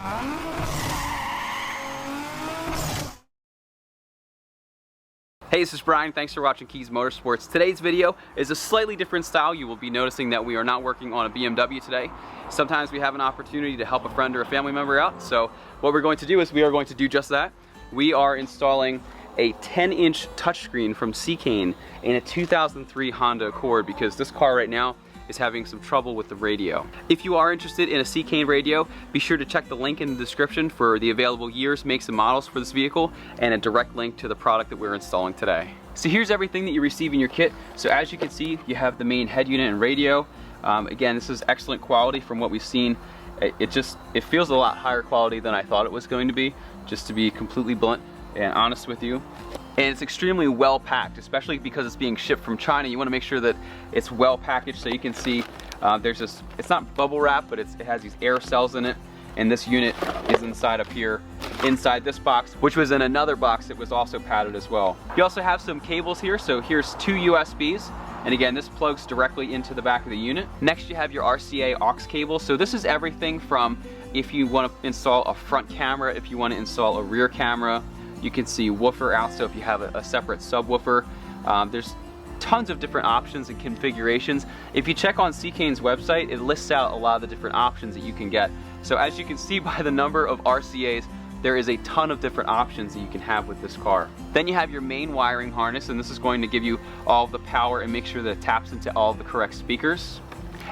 Hey, this is Brian. Thanks for watching Kies Motorsports. Today's video is a slightly different style. You will be noticing that we are not working on a BMW today. Sometimes we have an opportunity to help a friend or a family member out. So what we're going to do is we are going to do just that. We are installing a 10-inch touchscreen from Seicane in a 2003 Honda Accord because this car right now is having some trouble with the radio. If you are interested in a Seicane radio, be sure to check the link in the description for the available years, makes, and models for this vehicle, and a direct link to the product that we're installing today. So here's everything that you receive in your kit. So as you can see, you have the main head unit and radio. Again, this is excellent quality from what we've seen. It feels a lot higher quality than I thought it was going to be, just to be completely blunt and honest with you. And it's extremely well packed, especially because it's being shipped from China. You want to make sure that it's well packaged. So you can see there's this, it's not bubble wrap, but it has these air cells in it. And this unit is inside up here, inside this box, which was in another box that was also padded as well. You also have some cables here. So here's 2 USBs. And again, this plugs directly into the back of the unit. Next, you have your RCA aux cable. So this is everything from if you want to install a front camera, if you want to install a rear camera. You can see woofer out, so if you have a separate subwoofer. There's tons of different options and configurations. If you check on Seicane's website, it lists out a lot of the different options that you can get. So as you can see by the number of RCAs, there is a ton of different options that you can have with this car. Then you have your main wiring harness, and this is going to give you all of the power and make sure that it taps into all of the correct speakers.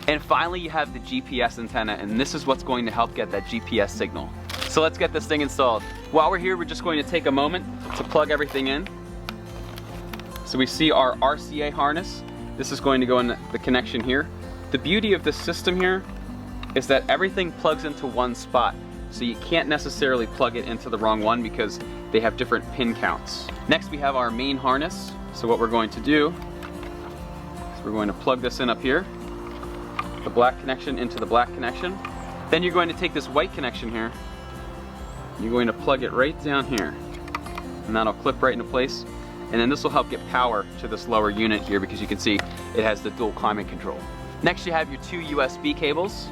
And finally, you have the GPS antenna, and this is what's going to help get that GPS signal. So let's get this thing installed. While we're here, we're just going to take a moment to plug everything in. So we see our RCA harness. This is going to go in the connection here. The beauty of this system here is that everything plugs into one spot. So you can't necessarily plug it into the wrong one because they have different pin counts. Next, we have our main harness. So what we're going to do is we're going to plug this in up here, the black connection into the black connection. Then you're going to take this white connection here, you're going to plug it right down here, and that'll clip right into place. And then this will help get power to this lower unit here because you can see it has the dual climate control. Next, you have your 2 USB cables.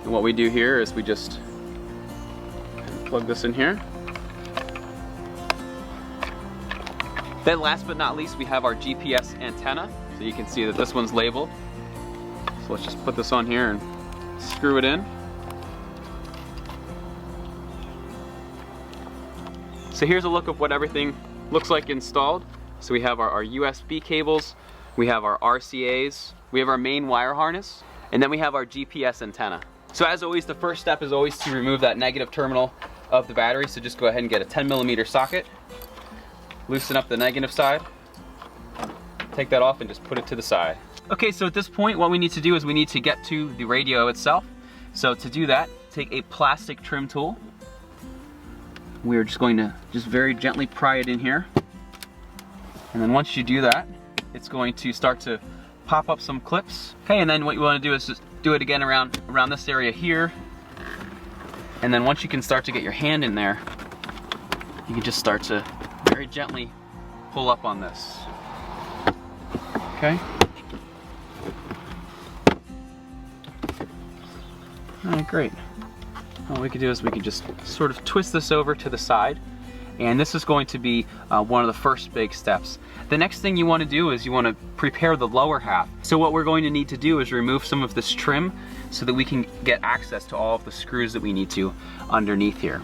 And what we do here is we just plug this in here. Then last but not least, we have our GPS antenna. So you can see that this one's labeled. So let's just put this on here and screw it in. So here's a look of what everything looks like installed. So we have our USB cables, we have our RCAs, we have our main wire harness, and then we have our GPS antenna. So as always, the first step is always to remove that negative terminal of the battery. So just go ahead and get a 10mm socket, loosen up the negative side, take that off and just put it to the side. Okay, so at this point, what we need to do is we need to get to the radio itself. So to do that, take a plastic trim tool. We're just going to very gently pry it in here. And then once you do that, it's going to start to pop up some clips. Okay, and then what you want to do is just do it again around this area here. And then once you can start to get your hand in there, you can just start to very gently pull up on this. Okay. All right, great. What we could do is we could just sort of twist this over to the side, and this is going to be one of the first big steps. The next thing you want to do is you want to prepare the lower half. So what we're going to need to do is remove some of this trim so that we can get access to all of the screws that we need to underneath here.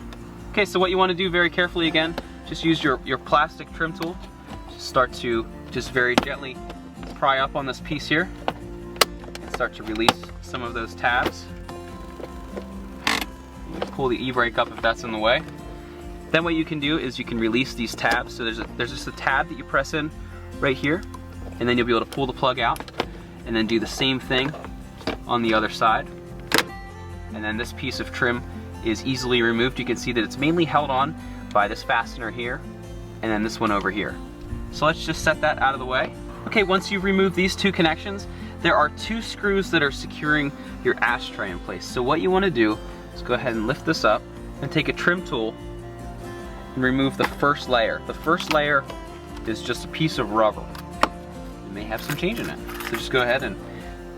Okay, so what you want to do very carefully again, just use your plastic trim tool. Just start to very gently pry up on this piece here and start to release some of those tabs. Pull the e-brake up if that's in the way. Then what you can do is you can release these tabs. So there's just a tab that you press in right here, and then you'll be able to pull the plug out and then do the same thing on the other side. And then this piece of trim is easily removed. You can see that it's mainly held on by this fastener here and then this one over here. So let's just set that out of the way. Okay, once you've removed these 2 connections, there are 2 screws that are securing your ashtray in place. So what you want to do is go ahead and lift this up and take a trim tool and remove the first layer. The first layer is just a piece of rubber. It may have some change in it. So just go ahead and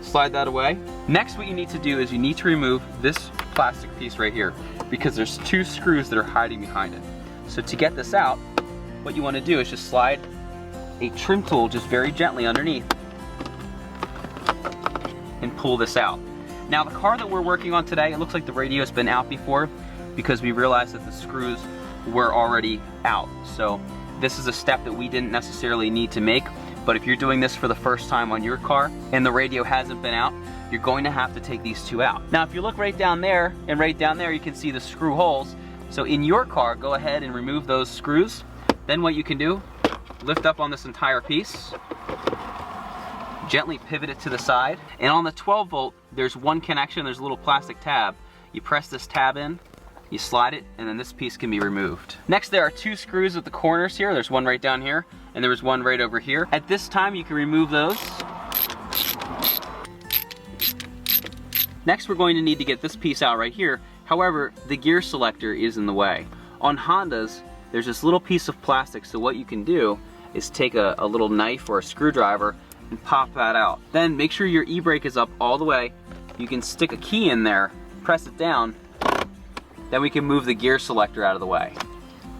slide that away. Next, what you need to do is you need to remove this plastic piece right here because there's 2 screws that are hiding behind it. So to get this out, what you want to do is just slide a trim tool just very gently underneath and pull this out. Now the car that we're working on today, it looks like the radio's been out before because we realized that the screws were already out. So this is a step that we didn't necessarily need to make, but if you're doing this for the first time on your car and the radio hasn't been out, you're going to have to take these 2 out. Now if you look right down there, and right down there you can see the screw holes. So in your car, go ahead and remove those screws. Then what you can do, lift up on this entire piece, gently pivot it to the side, and on the 12 volt, there's one connection, there's a little plastic tab. You press this tab in, you slide it, and then this piece can be removed. Next, there are 2 screws at the corners here. There's one right down here, and there was one right over here. At this time, you can remove those. Next, we're going to need to get this piece out right here. However, the gear selector is in the way. On Hondas, there's this little piece of plastic, so what you can do is take a little knife or a screwdriver and pop that out. Then make sure your e-brake is up all the way. You can stick a key in there, press it down, then we can move the gear selector out of the way.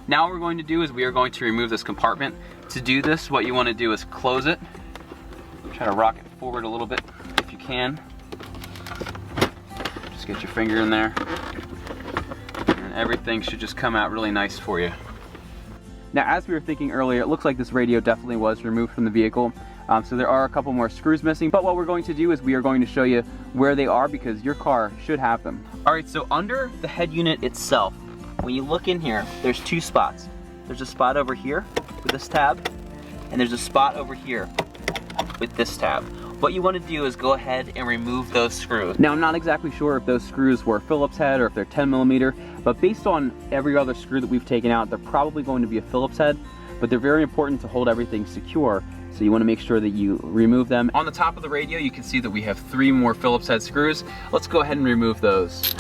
Now what we're going to do is we are going to remove this compartment. To do this, what you want to do is close it. Try to rock it forward a little bit if you can. Just get your finger in there. And everything should just come out really nice for you. Now, as we were thinking earlier, it looks like this radio definitely was removed from the vehicle. So there are a couple more screws missing, but what we're going to do is we are going to show you where they are because your car should have them. All right, so under the head unit itself, when you look in here, there's 2 spots. There's a spot over here with this tab, and there's a spot over here with this tab. What you want to do is go ahead and remove those screws. Now, I'm not exactly sure if those screws were Phillips head or if they're 10mm, but based on every other screw that we've taken out, they're probably going to be a Phillips head, but they're very important to hold everything secure. So you want to make sure that you remove them. On the top of the radio, you can see that we have 3 more Phillips head screws. Let's go ahead and remove those.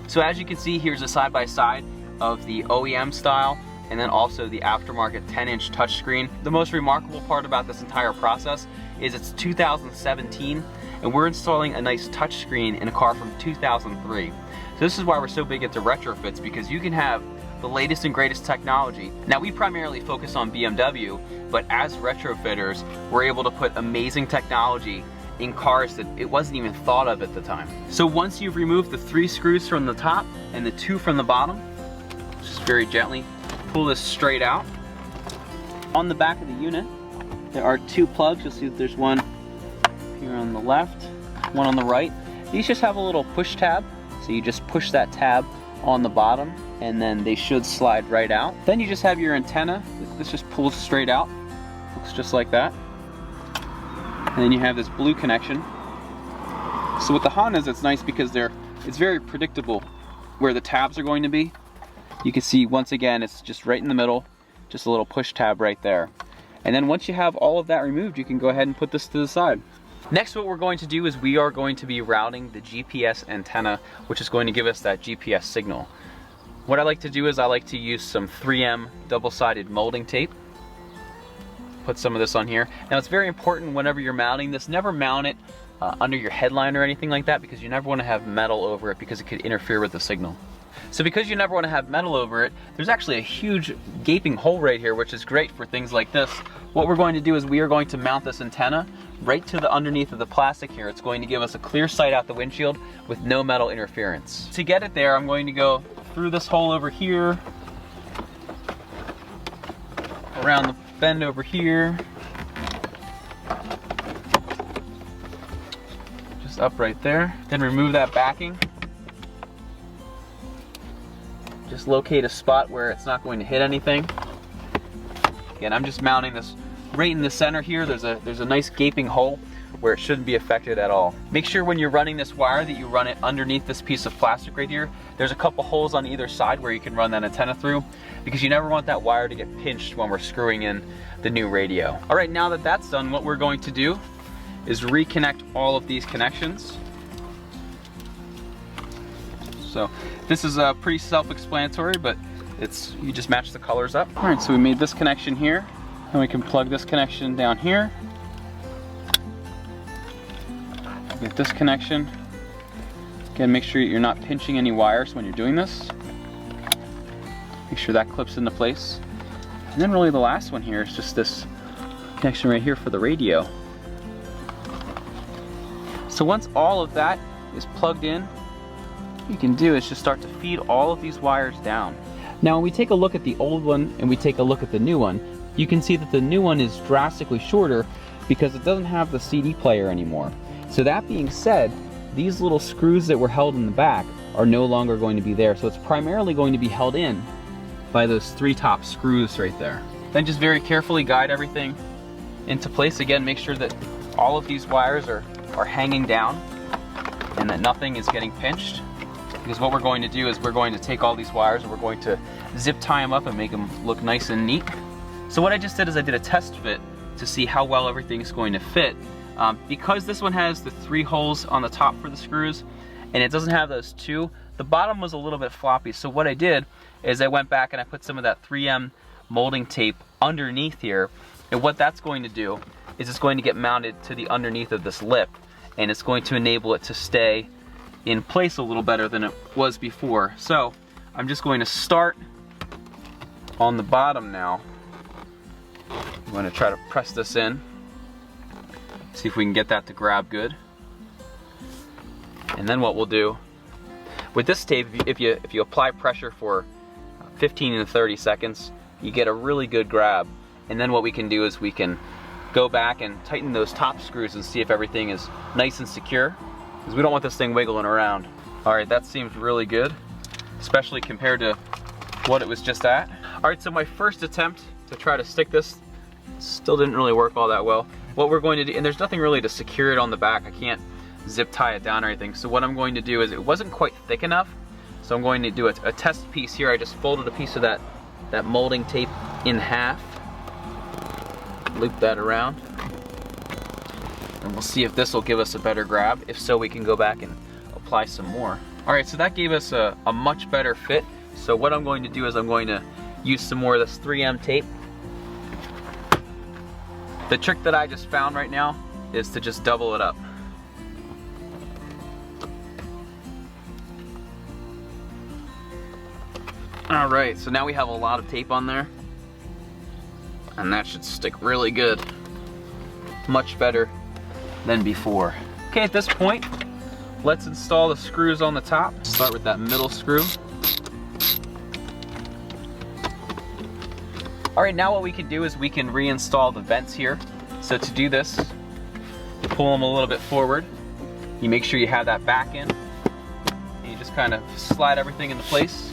So as you can see, here's a side-by-side of the OEM style and then also the aftermarket 10-inch touchscreen. The most remarkable part about this entire process is it's 2017 and we're installing a nice touchscreen in a car from 2003. So this is why we're so big into retrofits, because you can have the latest and greatest technology. Now, we primarily focus on BMW, but as retrofitters, we're able to put amazing technology in cars that it wasn't even thought of at the time. So once you've removed the 3 screws from the top and the 2 from the bottom, just very gently pull this straight out. On the back of the unit, there are 2 plugs. You'll see that there's one here on the left, one on the right. These just have a little push tab, so you just push that tab on the bottom and then they should slide right out. Then you just have your antenna. This just pulls straight out. Looks just like that. And then you have this blue connection. So with the Hondas, it's nice because it's very predictable where the tabs are going to be. You can see once again, it's just right in the middle, just a little push tab right there. And then once you have all of that removed, you can go ahead and put this to the side. Next, what we're going to do is we are going to be routing the GPS antenna, which is going to give us that GPS signal. What I like to do is I like to use some 3M double-sided molding tape. Put some of this on here. Now, it's very important whenever you're mounting this, never mount it under your headline or anything like that, because you never want to have metal over it because it could interfere with the signal. So because you never want to have metal over it, there's actually a huge gaping hole right here, which is great for things like this. What we're going to do is we are going to mount this antenna right to the underneath of the plastic here. It's going to give us a clear sight out the windshield with no metal interference. To get it there, I'm going to go through this hole over here, around the bend over here, just up right there. Then remove that backing. Just locate a spot where it's not going to hit anything. Again, I'm just mounting this right in the center here. There's a nice gaping hole where it shouldn't be affected at all. Make sure when you're running this wire that you run it underneath this piece of plastic right here. There's a couple holes on either side where you can run that antenna through, because you never want that wire to get pinched when we're screwing in the new radio. All right, now that that's done, what we're going to do is reconnect all of these connections. So this is pretty self-explanatory, but you just match the colors up. All right, so we made this connection here, and we can plug this connection down here. Get this connection. Again, make sure you're not pinching any wires when you're doing this. Make sure that clips into place. And then really the last one here is just this connection right here for the radio. So once all of that is plugged in, what you can do is just start to feed all of these wires down. Now when we take a look at the old one and we take a look at the new one, you can see that the new one is drastically shorter because it doesn't have the CD player anymore. So that being said, these little screws that were held in the back are no longer going to be there. So it's primarily going to be held in by those 3 top screws right there. Then just very carefully guide everything into place. Again, make sure that all of these wires are hanging down and that nothing is getting pinched. Because what we're going to do is we're going to take all these wires and we're going to zip tie them up and make them look nice and neat. So what I just did is I did a test fit to see how well everything's going to fit. Because this one has the 3 holes on the top for the screws and it doesn't have those 2, the bottom was a little bit floppy. So what I did is I went back and I put some of that 3M molding tape underneath here, and what that's going to do is it's going to get mounted to the underneath of this lip, and it's going to enable it to stay in place a little better than it was before. So I'm just going to start on the bottom now. I'm going to try to press this in, see if we can get that to grab good. And then what we'll do with this tape, if you apply pressure for 15 to 30 seconds, you get a really good grab. And then what we can do is we can go back and tighten those top screws and see if everything is nice and secure, because we don't want this thing wiggling around. All right, that seems really good, especially compared to what it was just at. All right, so my first attempt to try to stick this still didn't really work all that well. What we're going to do, and there's nothing really to secure it on the back, I can't zip tie it down or anything. So what I'm going to do is, it wasn't quite thick enough, so I'm going to do a test piece here. I just folded a piece of that molding tape in half, loop that around, and we'll see if this will give us a better grab. If so, we can go back and apply some more. All right, so that gave us a much better fit. So what I'm going to do is I'm going to use some more of this 3M tape. The trick that I just found right now is to just double it up. All right, so now we have a lot of tape on there, and that should stick really good. Much better than before. Okay, at this point, let's install the screws on the top. Start with that middle screw. All right, now what we can do is we can reinstall the vents here. So to do this, you pull them a little bit forward. You make sure you have that back in, and you just kind of slide everything into place.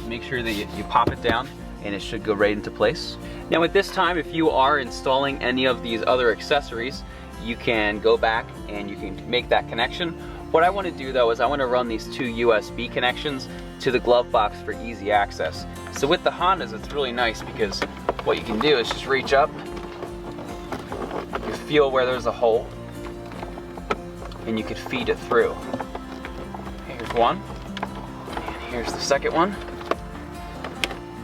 Make sure that you pop it down and it should go right into place. Now at this time, if you are installing any of these other accessories, you can go back and you can make that connection. What I want to do though is I want to run these 2 USB connections to the glove box for easy access. So with the Hondas, it's really nice because what you can do is just reach up, you feel where there's a hole, and you can feed it through. Here's one, and here's the second one.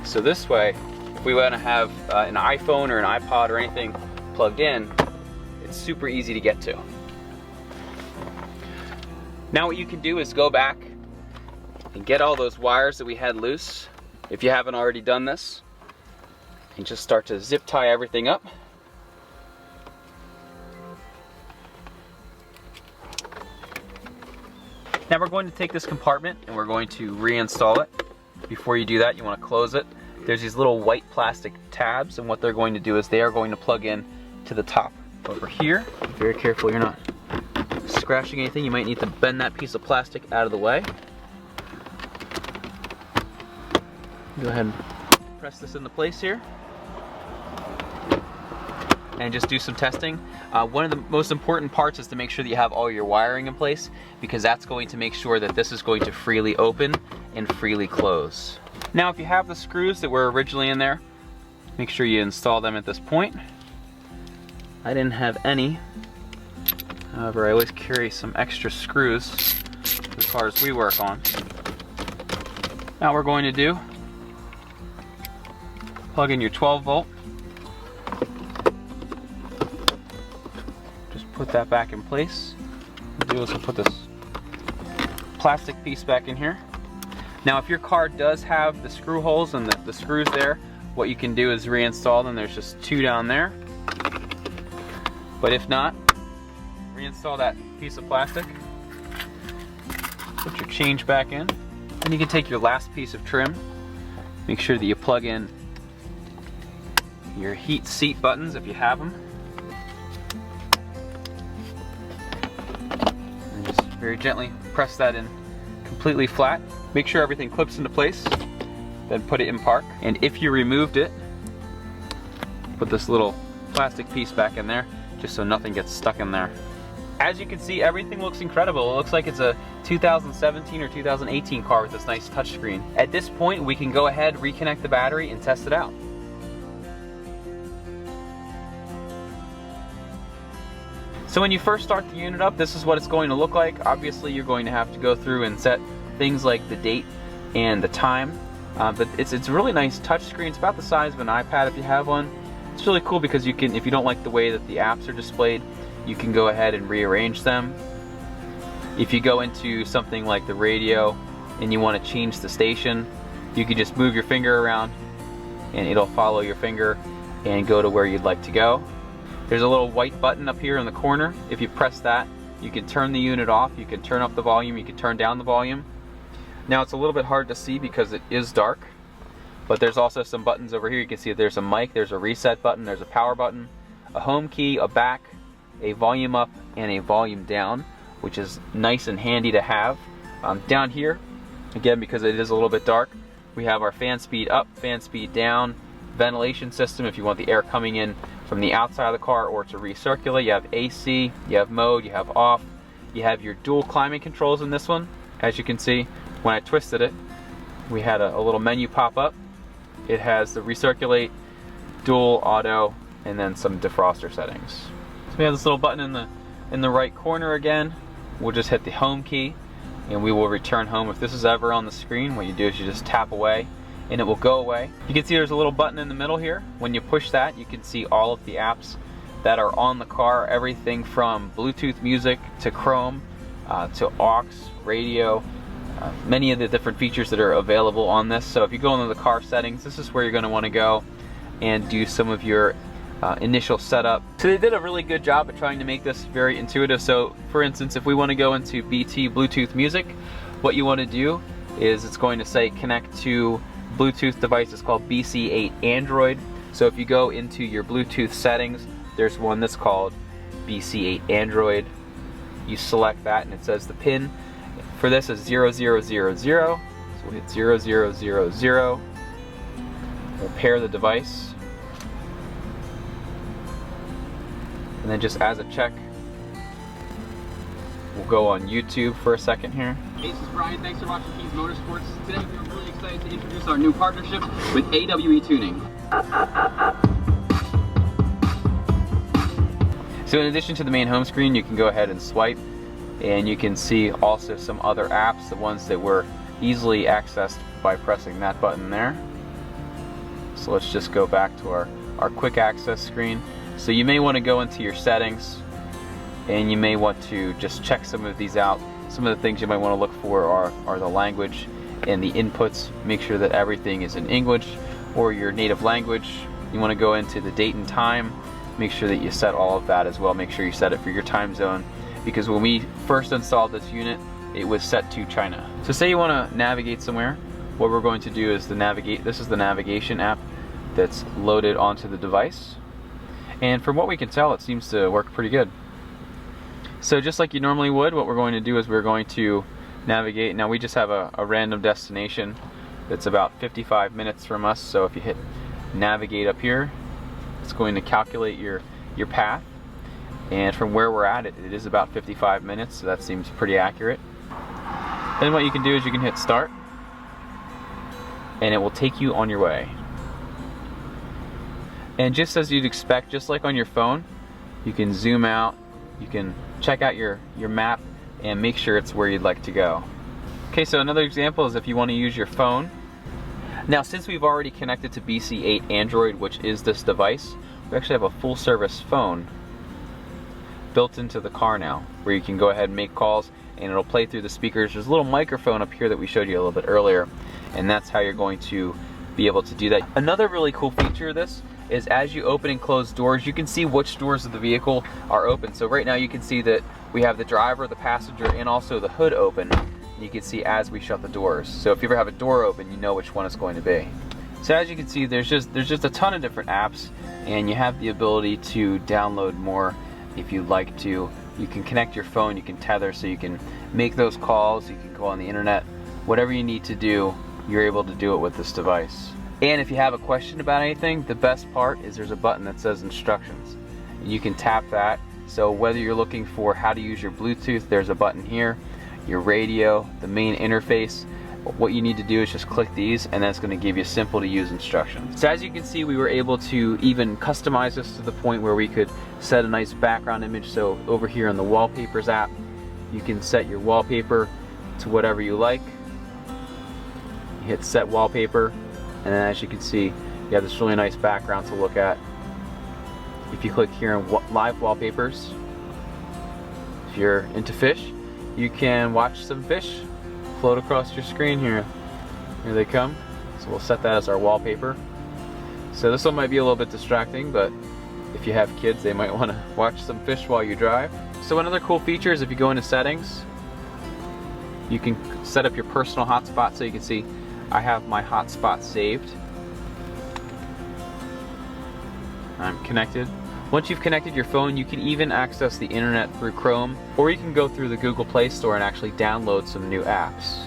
So this way, if we want to have an iPhone or an iPod or anything plugged in, it's super easy to get to. Now what you can do is go back and get all those wires that we had loose, if you haven't already done this, and just start to zip tie everything up. Now we're going to take this compartment and we're going to reinstall it. Before you do that, you want to close it. There's these little white plastic tabs, and what they're going to do is they are going to plug in to the top over here. Be very careful you're not scratching anything. You might need to bend that piece of plastic out of the way. Go ahead and press this into place here and just do some testing. One of the most important parts is to make sure that you have all your wiring in place, because that's going to make sure that this is going to freely open and freely close. Now if you have the screws that were originally in there, make sure you install them at this point. I didn't have any. However, I always carry some extra screws as far as we work on. Now we're going to do, plug in your 12 volt. Just put that back in place. we'll do is we'll put this plastic piece back in here. Now if your car does have the screw holes and the screws there, what you can do is reinstall them. There's just 2 down there. But if not, reinstall that piece of plastic. Put your change back in. And you can take your last piece of trim. Make sure that you plug in your heat seat buttons if you have them. And just very gently press that in completely flat. Make sure everything clips into place. Then put it in park. And if you removed it, put this little plastic piece back in there, just so nothing gets stuck in there. As you can see, everything looks incredible. It looks like it's a 2017 or 2018 car with this nice touchscreen. At this point, we can go ahead, reconnect the battery, and test it out. So when you first start the unit up, this is what it's going to look like. Obviously, you're going to have to go through and set things like the date and the time. But it's a really nice touchscreen. It's about the size of an iPad if you have one. It's really cool because you can, if you don't like the way that the apps are displayed, you can go ahead and rearrange them. If you go into something like the radio and you want to change the station, you can just move your finger around and it'll follow your finger and go to where you'd like to go. There's a little white button up here in the corner. If you press that, you can turn the unit off, you can turn up the volume, you can turn down the volume. Now it's a little bit hard to see because it is dark, but there's also some buttons over here. You can see there's a mic, there's a reset button, there's a power button, a home key, a back, a volume up, and a volume down, which is nice and handy to have. Down here, again, because it is a little bit dark, we have our fan speed up, fan speed down, ventilation system if you want the air coming in from the outside of the car or to recirculate. You have AC, you have mode, you have off, you have your dual climate controls in this one. As you can see, when I twisted it, we had a little menu pop up. It has the recirculate, dual, auto, and then some defroster settings. So we have this little button in the right corner again. We'll just hit the home key and we will return home. If this is ever on the screen, what you do is you just tap away and it will go away. You can see there's a little button in the middle here. When you push that, you can see all of the apps that are on the car, everything from Bluetooth music to Chrome to aux, radio, many of the different features that are available on this. So if you go into the car settings, this is where you're going to want to go and do some of your initial setup. So they did a really good job at trying to make this very intuitive. So for instance, if we want to go into BT Bluetooth music, what you want to do is it's going to say connect to Bluetooth device. It's called BC8 Android. So if you go into your Bluetooth settings, there's one that's called BC8 Android. You select that and it says the pin for this is 0000. So we'll hit 0000. We'll pair the device. And then just as a check, we'll go on YouTube for a second here. Hey, this is Brian. Thanks for watching Kies Motorsports. Today we're really excited to introduce our new partnership with AWE Tuning. So in addition to the main home screen, you can go ahead and swipe and you can see also some other apps, the ones that were easily accessed by pressing that button there. So let's just go back to our quick access screen. So you may want to go into your settings and you may want to just check some of these out. Some of the things you might want to look for are the language and the inputs. Make sure that everything is in English or your native language. You want to go into the date and time. Make sure that you set all of that as well. Make sure you set it for your time zone, because when we first installed this unit, it was set to China. So say you want to navigate somewhere, what we're going to do is this is the navigation app that's loaded onto the device. And from what we can tell, it seems to work pretty good. So just like you normally would, what we're going to do is we're going to navigate. Now we just have a random destination that's about 55 minutes from us. So if you hit navigate up here, it's going to calculate your path. And from where we're at, it is about 55 minutes, so that seems pretty accurate. Then what you can do is you can hit start, and it will take you on your way. And just as you'd expect, just like on your phone, you can zoom out, you can check out your map and make sure it's where you'd like to go. Okay, so another example is if you want to use your phone. Now since we've already connected to BC8 Android, which is this device, we actually have a full service phone built into the car now, where you can go ahead and make calls and it'll play through the speakers. There's a little microphone up here that we showed you a little bit earlier, and that's how you're going to be able to do that. Another really cool feature of this is as you open and close doors, you can see which doors of the vehicle are open. So right now you can see that we have the driver, the passenger, and also the hood open. And you can see as we shut the doors. So if you ever have a door open, you know which one it's going to be. So as you can see, there's just a ton of different apps, and you have the ability to download more if you'd like to. You can connect your phone, you can tether, so you can make those calls, you can go on the internet. Whatever you need to do, you're able to do it with this device. And if you have a question about anything, the best part is there's a button that says instructions. You can tap that. So whether you're looking for how to use your Bluetooth, there's a button here, your radio, the main interface. What you need to do is just click these, and that's going to give you simple to use instructions. So as you can see, we were able to even customize this to the point where we could set a nice background image. So over here on the wallpapers app, you can set your wallpaper to whatever you like. You hit set wallpaper, and then as you can see, you have this really nice background to look at. If you click here on live wallpapers, if you're into fish, you can watch some fish float across your screen here. Here they come. So we'll set that as our wallpaper. So this one might be a little bit distracting, but if you have kids, they might want to watch some fish while you drive. So another cool feature is if you go into settings, you can set up your personal hotspot. So you can see I have my hotspot saved. I'm connected. Once you've connected your phone, you can even access the internet through Chrome, or you can go through the Google Play Store and actually download some new apps.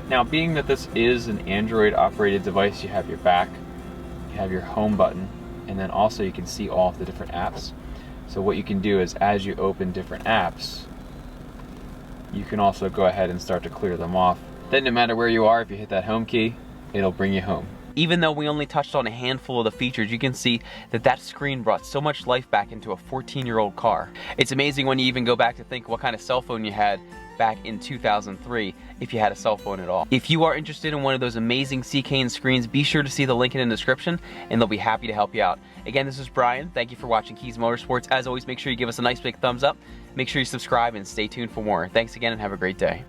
Now, being that this is an Android operated device, you have your back, you have your home button, and then also you can see all of the different apps. So what you can do is as you open different apps, you can also go ahead and start to clear them off. Then no matter where you are, if you hit that home key, it'll bring you home. Even though we only touched on a handful of the features, you can see that that screen brought so much life back into a 14-year-old car. It's amazing when you even go back to think what kind of cell phone you had back in 2003, if you had a cell phone at all. If you are interested in one of those amazing Seicane screens, be sure to see the link in the description, and they'll be happy to help you out. Again, this is Brian. Thank you for watching Kies Motorsports. As always, make sure you give us a nice big thumbs up, make sure you subscribe, and stay tuned for more. Thanks again, and have a great day.